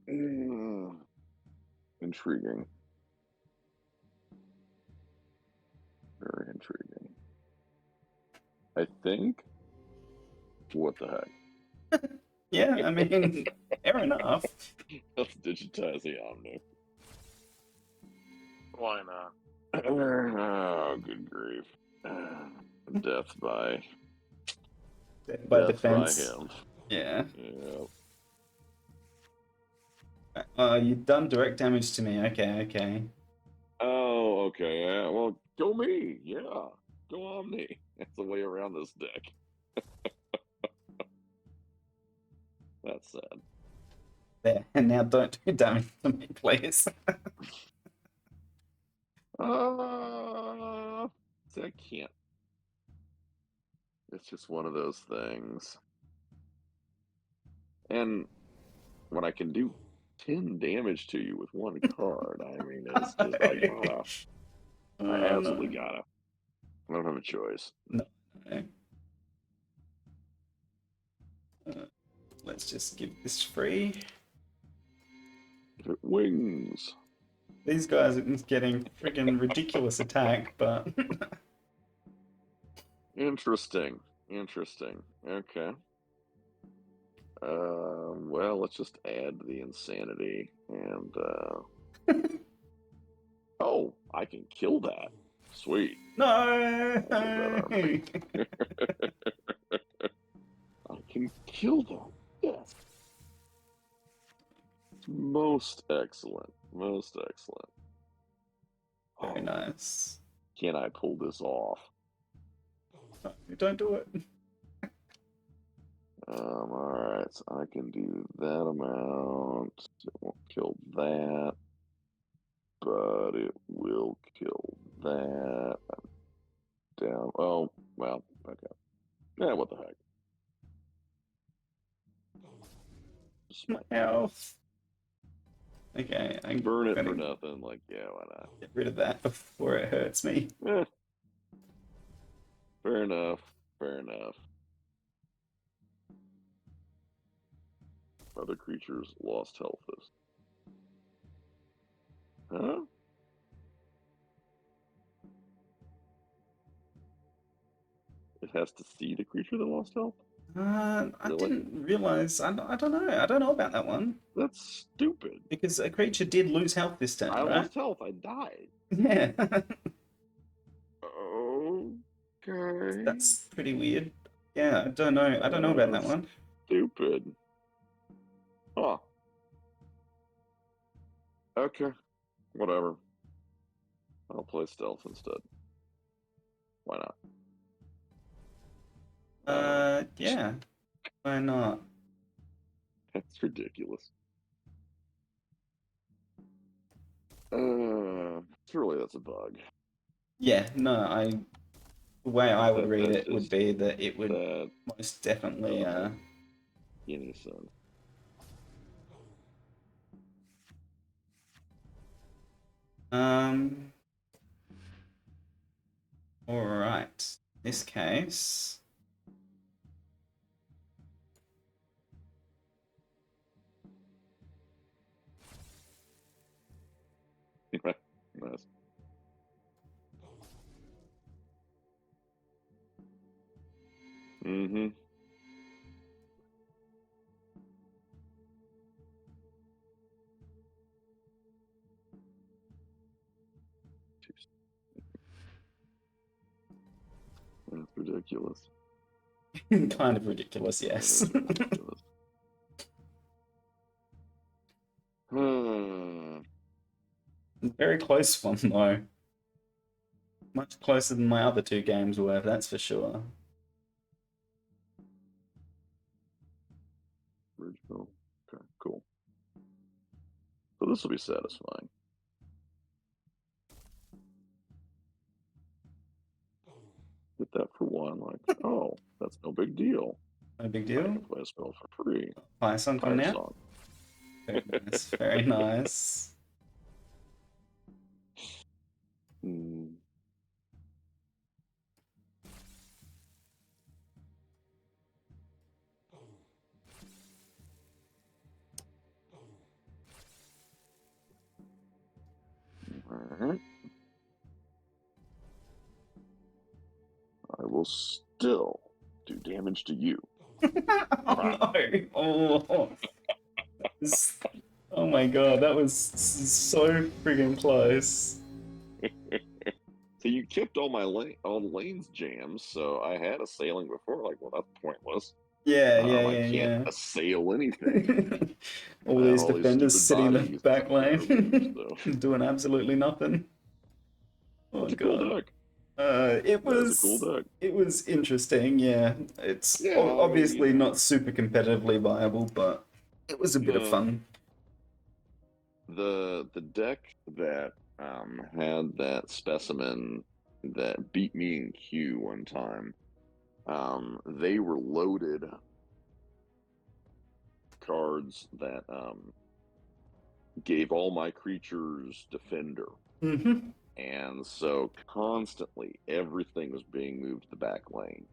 Hmm. Intriguing. Very intriguing. I think. What the heck? Yeah, I mean, fair enough. Let's digitize the Omni. Why not? Oh, good grief. Death by By death by defense. him. Yeah. Yeah. You've done direct damage to me. Okay. Oh, okay. Yeah. Well, go me. Yeah. Go Omni. That's the way around this deck. That's sad. There, and now don't do damage to me, please. See, I can't. It's just one of those things. And when I can do 10 damage to you with one card, I mean, it's just, I gotta. I absolutely no. gotta. I don't have a choice. No. Let's just give this free. If it wings. These guys are getting freaking ridiculous attack, but Interesting. Interesting. Okay. Well, let's just add the insanity and oh, I can kill that. Sweet. no. I can kill that. Yes. Most excellent. Most excellent. Very nice. Can I pull this off? No, don't do it. Alright, so I can do that amount. It won't kill that, but it will kill that. I'm down. Oh, well, okay. Yeah, what the heck? Just My health. Okay, I'm burn it gonna for nothing. Like, yeah, why not? get rid of that before it hurts me. Eh. Fair enough. Fair enough. Other creatures lost health. Huh? It has to see the creature that lost health? I Really? didn't realize. I don't know. I don't know about that one That's stupid. because a creature did lose health this turn, I right? lost health. I died. Yeah, Okay. that's pretty weird. Yeah, I don't know. I don't know about that That's one. Stupid. Huh. Okay. Whatever. I'll play stealth instead. Why not? Yeah. Why not? That's ridiculous. Surely that's a bug. Yeah, no. The way I would read That it would just- be that it would That most definitely. any sense. All right. This case. Nice. Mm-hmm. That's ridiculous. Kind of ridiculous, That yes. is ridiculous. Hmm. Very close one though. Much closer than my other two games were, that's for sure. Original. Okay, cool. So this will be satisfying. Get that for one, like, oh, that's no big deal. No big I deal. can play a spell for free. Fire song coming Fire out. song. Very nice. Very nice. Hmm. Alright. I will still do damage to you. Oh no! Oh, oh my god, that was so friggin' close. So you kept all my all the lanes jams, so I had a sailing before. Like, well, that's pointless. Yeah, I can't assail anything. all I have these all these defenders stupid sitting in the bodies back and lane, so. doing absolutely nothing. Oh That's a cool god. deck. It That is a cool deck. It was interesting, yeah. It's Yeah, I mean, obviously you know. not super competitively viable, but it was a bit of No. fun. The deck that had that specimen that beat me in Q one time. They were loaded cards that gave all my creatures defender. Mm-hmm. And so constantly everything was being moved to the back lane.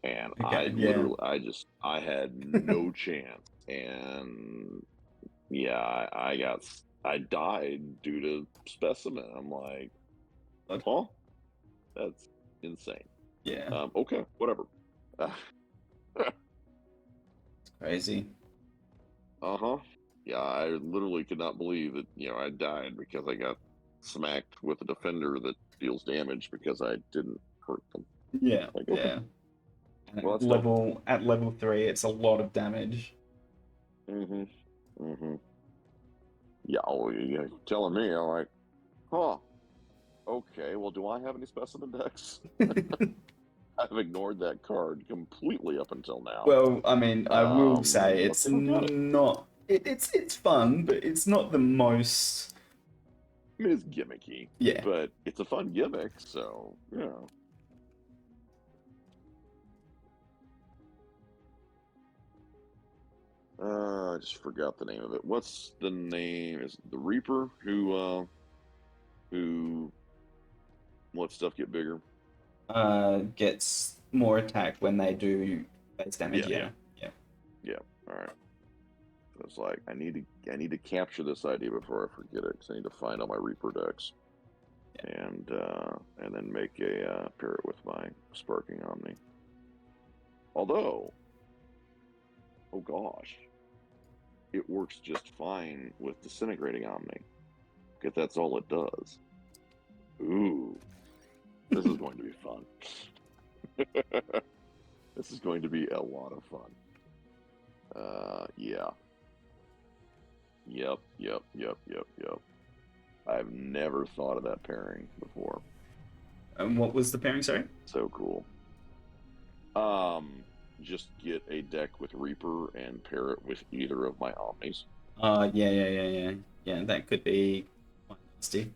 And Okay, yeah. I had no chance. And yeah, I died due to specimen. I'm like, huh? That's insane. Yeah, Okay, whatever. crazy. Uh-huh. Yeah, I literally could not believe that, I died because I got smacked with a defender that deals damage because I didn't hurt them. Yeah, Like, okay. yeah. And Well, at that's dope. level 3, it's a lot of damage. Mm-hmm. Mm-hmm. Yeah, you're telling me, I'm like, huh. Okay, well, do I have any specimen decks? I've ignored that card completely up until now. Well, I mean, I will say Let's it's see if I've got it. not. It's fun, but it's not the most. I mean, it's gimmicky, Yeah. but it's a fun gimmick, so, I just forgot the name of it. What's the name? Is it the Reaper who lets stuff get bigger? Gets more attack when they do base damage. Yeah. Yeah. All right. So it's like I need to capture this idea before I forget it because I need to find all my Reaper decks, and then make a pair it with my Sparking Omni. Although, oh gosh, it works just fine with Disintegrating Omni because that's all it does. Ooh, this is going to be fun. This is going to be a lot of fun. Yeah. Yep. I've never thought of that pairing before. And what was the pairing? Sorry. So cool. Just get a deck with Reaper and pair it with either of my Omnis. Yeah. Yeah, that could be quite nasty.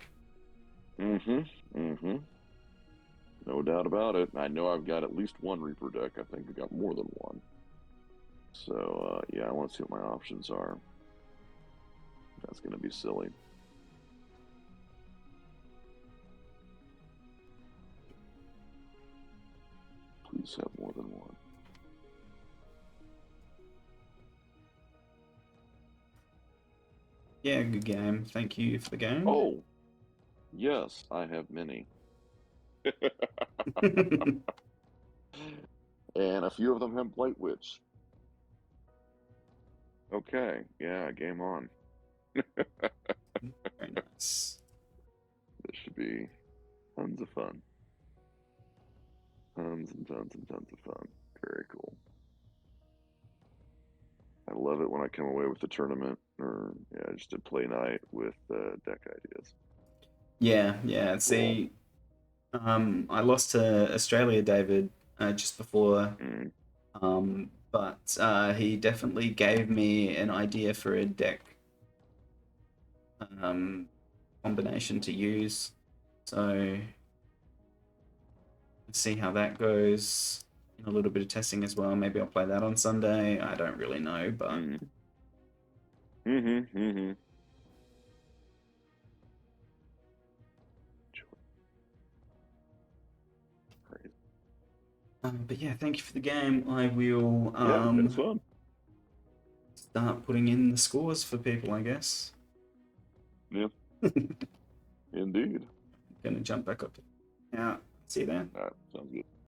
Mm-hmm. No doubt about it. I know I've got at least one Reaper deck. I think I've got more than one. So, yeah, I want to see what my options are. That's going to be silly. Please have more than one. Yeah, good game. Thank you for the game. Oh, yes, I have many. And a few of them have Blight Witch. Okay, yeah, game on. Very nice. This should be tons of fun. Tons and tons and tons of fun. Very cool. I love it when I come away with a tournament or just a play night with deck ideas. Yeah. See, I lost to Australia, David, just before. But he definitely gave me an idea for a deck combination to use. So let's see how that goes. A little bit of testing as well. Maybe I'll play that on Sunday. I don't really know, but but yeah, thank you for the game. I will Yeah, it's fun. start putting in the scores for people, I guess. Yeah. Indeed. Gonna jump back up. Yeah, see you there. All right, sounds good.